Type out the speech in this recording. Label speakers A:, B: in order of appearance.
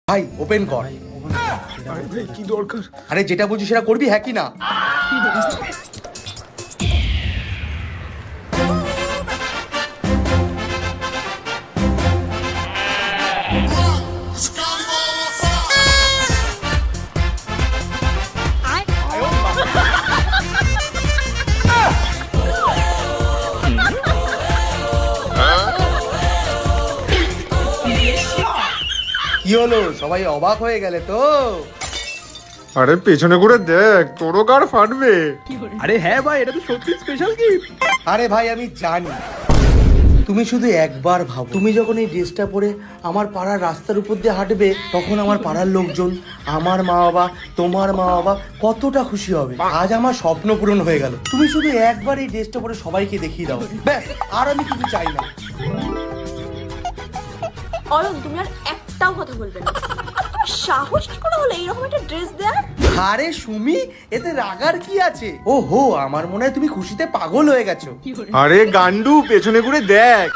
A: ভাই ওপেন কর।
B: আরে ভাই কি দরকার?
A: আরে যেটা বুঝি সেটা করবি, হ্যাঁ কি না? কি হলো, সবাই অবাক হয়ে গেলে তো?
B: আরে পেছনে ঘুরে দেখ, তোরও কার ফাটবে।
C: আরে হ্যাঁ ভাই, এটা তো সত্যি স্পেশাল গিফট।
A: আরে ভাই আমি জানি, তুমি শুধু একবার ভাবো, তুমি যখন এই ড্রেসটা পরে আমার পাড়ার রাস্তার উপর দিয়ে হাঁটবে, তখন আমার পাড়ার লোকজন, আমার মা বাবা, তোমার মা বাবা কতটা খুশি হবে। আজ আমার স্বপ্ন পূরণ হয়ে গেল। তুমি শুধু একবার এই ড্রেসটা পরে সবাইকে দেখিয়ে দাও, ব্যাস, আর আমি কিছু চাই না।
D: অয়ন, তুমি আর একটাও কথা বলবে না। সাহস কি করে হলো এইরকম একটা ড্রেস দেয়ার?
A: আরে সুমি, এতে রাগার কি আছে? ও হো, আমার মনে হয় তুমি খুশিতে পাগল হয়ে গেছো।
B: আরে গান্ডু, পেছনে ঘুরে দেখ।